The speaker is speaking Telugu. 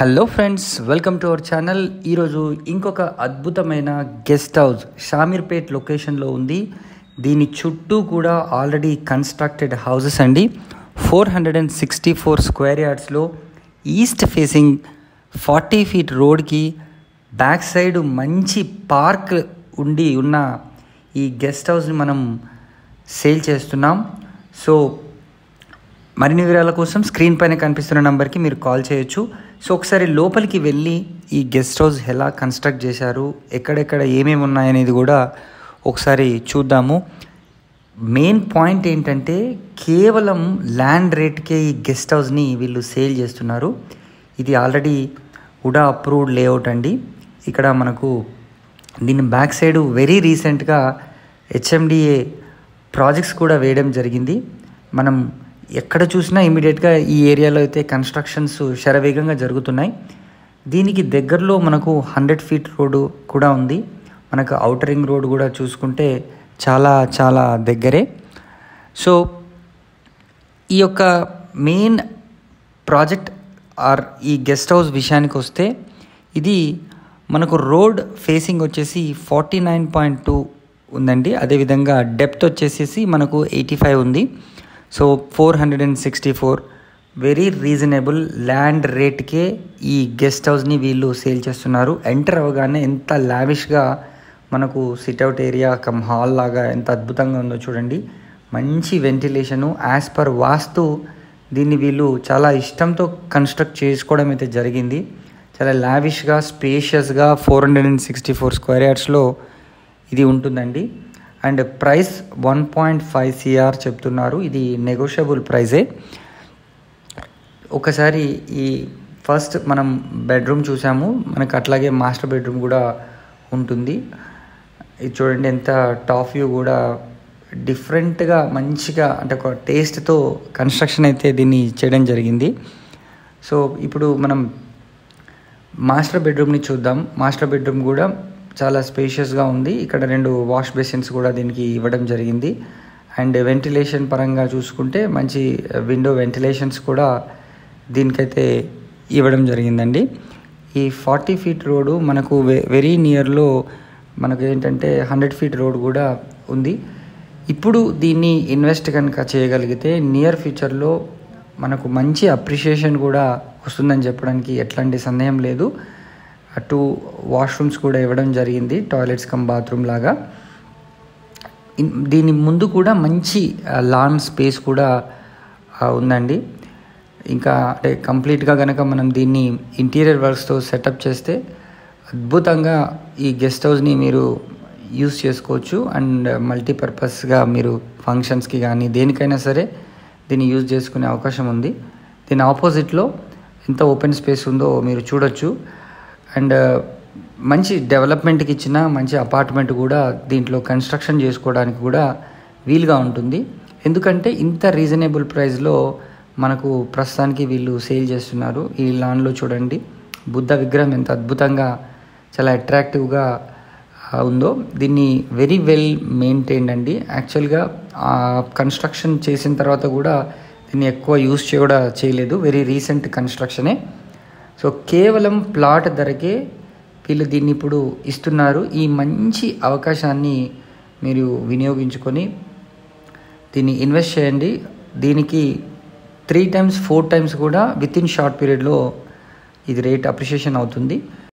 Hello friends, welcome to our channel. ఈరోజు ఇంకొక అద్భుతమైన గెస్ట్ హౌస్ షామీర్పేట్ లొకేషన్లో ఉంది. దీని చుట్టూ కూడా ఆల్రెడీ కన్స్ట్రక్టెడ్ హౌసెస్ అండి. 464 స్క్వేర్ యార్డ్స్లో ఈస్ట్ ఫేసింగ్ 40 ఫీట్ రోడ్కి బ్యాక్ సైడ్ మంచి పార్క్ ఉండి ఉన్న ఈ గెస్ట్ హౌస్ని మనం సేల్ చేస్తున్నాం. సో మరిన్ని వివరాల కోసం స్క్రీన్ పైన కనిపిస్తున్న నెంబర్కి మీరు కాల్ చేయొచ్చు. సో ఒకసారి లోపలికి వెళ్ళి ఈ గెస్ట్ హౌస్ ఎలా కన్స్ట్రక్ట్ చేశారు, ఎక్కడెక్కడ ఏమేమి ఉన్నాయనేది కూడా ఒకసారి చూద్దాము. మెయిన్ పాయింట్ ఏంటంటే కేవలం ల్యాండ్ రేట్కే ఈ గెస్ట్ హౌస్ని వీళ్ళు సేల్ చేస్తున్నారు. ఇది ఆల్రెడీ ఉడా అప్రూవ్డ్ లేఅవుట్ అండి. ఇక్కడ మనకు దీని బ్యాక్ సైడ్ వెరీ రీసెంట్గా హెచ్ఎండిఏ ప్రాజెక్ట్స్ కూడా వేయడం జరిగింది. మనం ఎక్కడ చూసినా ఇమీడియట్గా ఈ ఏరియాలో అయితే కన్స్ట్రక్షన్స్ శరవేగంగా జరుగుతున్నాయి. దీనికి దగ్గరలో మనకు 100 ఫీట్ రోడ్డు కూడా ఉంది. మనకు ఔటర్ రింగ్ రోడ్ కూడా చూసుకుంటే చాలా చాలా దగ్గరే. సో ఈ యొక్క మెయిన్ ప్రాజెక్ట్ ఆర్ ఈ గెస్ట్ హౌస్ విషయానికి వస్తే ఇది మనకు రోడ్ ఫేసింగ్ వచ్చేసి 49.2 ఉందండి. అదేవిధంగా డెప్త్ వచ్చేసేసి మనకు 85 ఉంది. సో 464 వెరీ రీజనబుల్ ల్యాండ్ రేట్కే ఈ గెస్ట్ హౌస్ని వీళ్ళు సేల్ చేస్తున్నారు. ఎంటర్ అవ్వగానే ఎంత లావిష్గా మనకు సిట్అవుట్ ఏరియా కమ్ హాల్ లాగా ఎంత అద్భుతంగా ఉందో చూడండి. మంచి వెంటిలేషను, యాజ్ పర్ వాస్తు దీన్ని వీళ్ళు చాలా ఇష్టంతో కన్స్ట్రక్ట్ చేసుకోవడం అయితే జరిగింది. చాలా లావిష్గా స్పేషియస్గా 464 స్క్వేర్ యార్డ్స్లో ఇది ఉంటుందండి. అండ్ ప్రైస్ 1.5 CR చెప్తున్నారు. ఇది నెగోషియబుల్ ప్రైజే. ఒకసారి ఈ ఫస్ట్ మనం బెడ్రూమ్ చూసాము, మనకు అట్లాగే మాస్టర్ బెడ్రూమ్ కూడా ఉంటుంది. ఇది చూడండి ఎంత టాప్ వ్యూ కూడా డిఫరెంట్గా మంచిగా అంటే ఒక టేస్ట్తో కన్స్ట్రక్షన్ అయితే దీన్ని చేయడం జరిగింది. సో ఇప్పుడు మనం మాస్టర్ బెడ్రూమ్ని చూద్దాం. మాస్టర్ బెడ్రూమ్ కూడా చాలా స్పేషియస్గా ఉంది. ఇక్కడ 2 వాష్ బేసిన్స్ కూడా దీనికి ఇవ్వడం జరిగింది. అండ్ వెంటిలేషన్ పరంగా చూసుకుంటే మంచి విండో వెంటిలేషన్స్ కూడా దీనికైతే ఇవ్వడం జరిగిందండి. ఈ 40 ఫీట్ రోడ్డు మనకు వెరీ నియర్లో మనకు ఏంటంటే 100 ఫీట్ రోడ్ కూడా ఉంది. ఇప్పుడు దీన్ని ఇన్వెస్ట్ కనుక చేయగలిగితే నియర్ ఫ్యూచర్లో మనకు మంచి అప్రిషియేషన్ కూడా వస్తుందని చెప్పడానికి ఎట్లాంటి సందేహం లేదు. 2 వాష్రూమ్స్ కూడా ఇవ్వడం జరిగింది, టాయిలెట్స్ కమ్ బాత్రూమ్ లాగా. దీని ముందు కూడా మంచి లాన్ స్పేస్ కూడా ఉందండి. ఇంకా అంటే కంప్లీట్గా కనుక మనం దీన్ని ఇంటీరియర్ వర్క్స్తో సెటప్ చేస్తే అద్భుతంగా ఈ గెస్ట్ హౌస్ని మీరు యూస్ చేసుకోవచ్చు. అండ్ మల్టీపర్పస్గా మీరు ఫంక్షన్స్కి కానీ దేనికైనా సరే దీన్ని యూజ్ చేసుకునే అవకాశం ఉంది. దీని ఆపోజిట్లో ఎంత ఓపెన్ స్పేస్ ఉందో మీరు చూడొచ్చు. అండ్ మంచి డెవలప్మెంట్కి ఇచ్చిన మంచి అపార్ట్మెంట్ కూడా దీంట్లో కన్స్ట్రక్షన్ చేసుకోవడానికి కూడా వీలుగా ఉంటుంది. ఎందుకంటే ఇంత రీజనబుల్ ప్రైస్లో మనకు ప్రస్తుతానికి వీళ్ళు సేల్ చేస్తున్నారు. ఈ లాన్లో చూడండి బుద్ధ విగ్రహం ఎంత అద్భుతంగా చాలా అట్రాక్టివ్గా ఉందో. దీన్ని వెరీ వెల్ మెయింటైన్డ్ అండి. యాక్చువల్గా కన్స్ట్రక్షన్ చేసిన తర్వాత కూడా దీన్ని ఎక్కువ యూస్ కూడా చేయలేదు, వెరీ రీసెంట్ కన్స్ట్రక్షనే. సో కేవలం ప్లాట్ ధరకే వీళ్ళు దీన్ని ఇప్పుడు ఇస్తున్నారు. ఈ మంచి అవకాశాన్ని మీరు వినియోగించుకొని దీన్ని ఇన్వెస్ట్ చేయండి. దీనికి 3 times 4 times కూడా విత్ ఇన్ షార్ట్ పీరియడ్లో ఇది రేట్ అప్రిషియేషన్ అవుతుంది.